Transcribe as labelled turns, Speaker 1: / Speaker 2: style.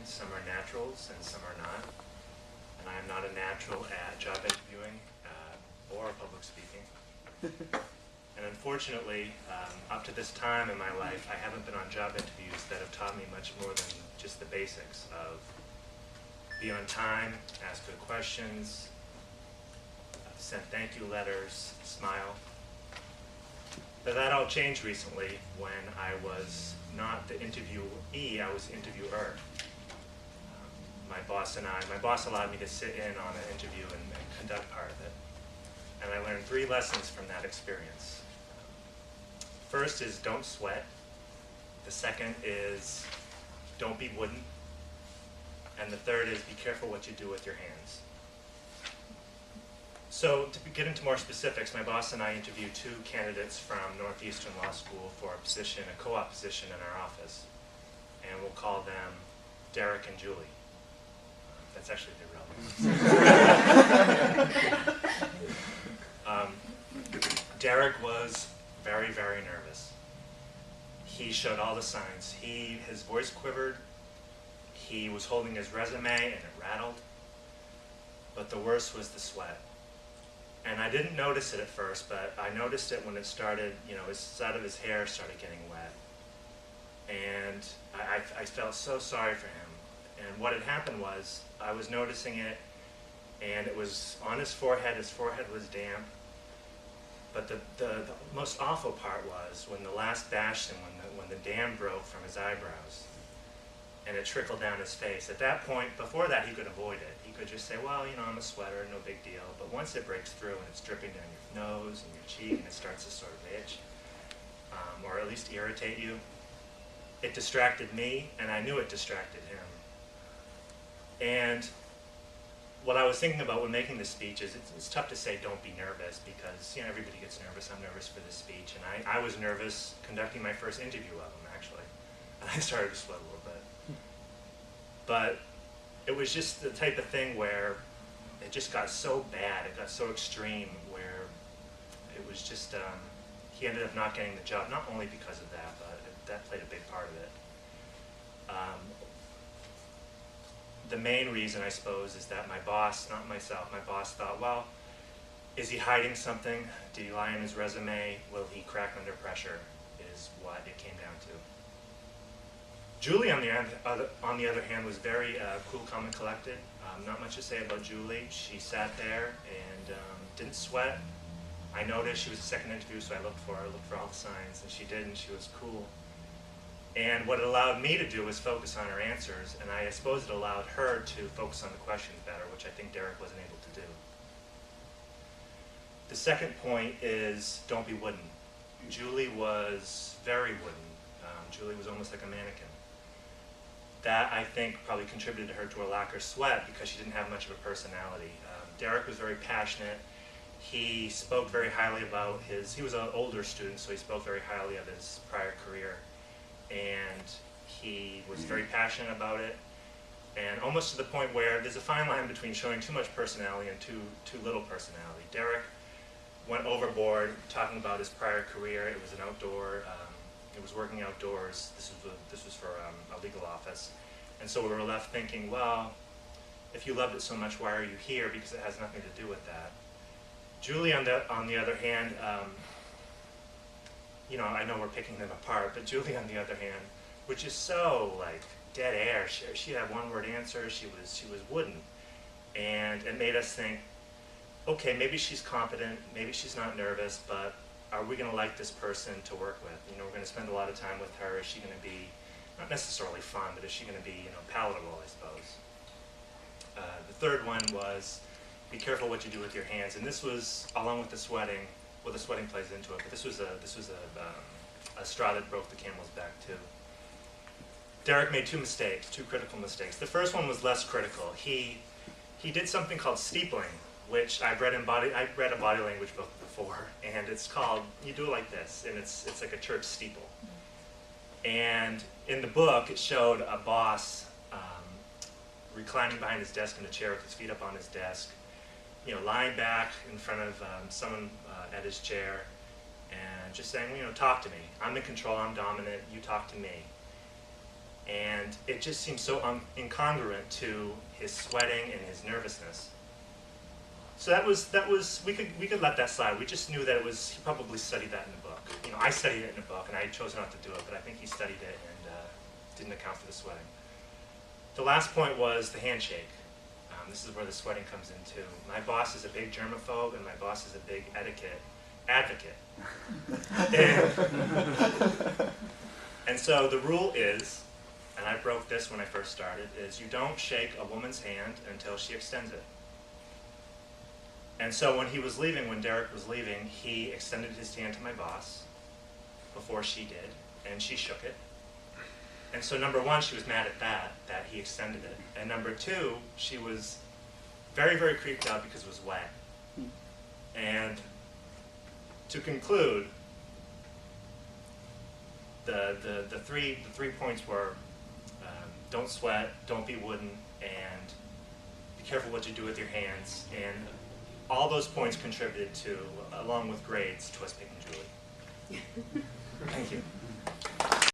Speaker 1: Some are naturals and some are not. And I am not a natural at job interviewing or public speaking. And unfortunately, up to this time in my life, I haven't been on job interviews that have taught me much more than just the basics of be on time, ask good questions, send thank you letters, smile. But that all changed recently when I was not the interviewee, I was the interviewer. My boss allowed me to sit in on an interview and conduct part of it. And I learned 3 lessons from that experience. First is don't sweat. The second is don't be wooden. And the third is be careful what you do with your hands. So to get into more specifics, my boss and I interviewed 2 candidates from Northeastern Law School for a position, a co-op position in our office. And we'll call them Derek and Julie. That's actually their real names. Derek was very, very nervous. He showed all the signs. His voice quivered. He was holding his resume and it rattled. But the worst was the sweat. And I didn't notice it at first, but I noticed it when it started, his side of his hair started getting wet. And I felt so sorry for him. And what had happened was, I was noticing it, and it was on his forehead was damp. But the most awful part was when the last bastion, when the dam broke from his eyebrows, and it trickled down his face. At that point, before that, he could avoid it. He could just say, well, I'm a sweater, no big deal. But once it breaks through and it's dripping down your nose and your cheek and it starts to sort of itch, or at least irritate you, it distracted me, and I knew it distracted him. And what I was thinking about when making this speech is it's tough to say don't be nervous because everybody gets nervous. I'm nervous for this speech, and I was nervous conducting my first interview of him, actually. And I started to sweat a little bit. But it was just the type of thing where it just got so bad, it got so extreme, where it was just, he ended up not getting the job, not only because of that, but that played a big part of it. The main reason, I suppose, is that my boss, not myself, my boss thought, well, is he hiding something? Did he lie on his resume? Will he crack under pressure? Is what it came down to. Julie, on the other hand, was very cool, calm, and collected. Not much to say about Julie. She sat there and didn't sweat. I noticed she was the second interview, so I looked for all the signs, and she did, and she was cool. And what it allowed me to do was focus on her answers, and I suppose it allowed her to focus on the questions better, which I think Derek wasn't able to do. The second point is don't be wooden. Julie was very wooden. Julie was almost like a mannequin. That, I think, probably contributed to her to her lack of sweat because she didn't have much of a personality. Derek was very passionate. He spoke very highly about he was an older student, so he spoke very highly of his prior career. And he was very passionate about it, and almost to the point where there's a fine line between showing too much personality and too little personality. Derek went overboard talking about his prior career. It was an outdoor, it was working outdoors. This was for a legal office. And so we were left thinking, well, if you loved it so much, why are you here? Because it has nothing to do with that. Julie, on the other hand, I know we're picking them apart, but Julie, on the other hand, was just so like dead air. She had one-word answers. She was wooden, and it made us think, okay, maybe she's competent, maybe she's not nervous, but are we going to like this person to work with? We're going to spend a lot of time with her. Is she going to be not necessarily fun, but is she going to be palatable? I suppose. The third one was be careful what you do with your hands, and this was along with the sweating. Well, the sweating plays into it, but this was a straw that broke the camel's back too. Derek made 2 critical mistakes. The first one was less critical. He did something called steepling, which I read a body language book before, and it's called, you do it like this, and it's like a church steeple. And in the book, it showed a boss reclining behind his desk in a chair with his feet up on his desk, lying back in front of someone at his chair, and just saying, talk to me. I'm in control, I'm dominant, you talk to me. And it just seemed so incongruent to his sweating and his nervousness. So that was we could let that slide. We just knew that it was, he probably studied that in the book. You know, I studied it in a book, and I chose not to do it, but I think he studied it and didn't account for the sweating. The last point was the handshake. This is where the sweating comes in too. My boss is a big germaphobe, and my boss is a big etiquette advocate. And so the rule is, and I broke this when I first started, is you don't shake a woman's hand until she extends it. And so when he was leaving, when Derek was leaving, he extended his hand to my boss before she did, and she shook it. And so number one, she was mad at that he extended it. And number two, she was very, very creeped out because it was wet. And to conclude, the three points were don't sweat, don't be wooden, and be careful what you do with your hands. And all those points contributed to, along with grades, to us picking Julie. Thank you.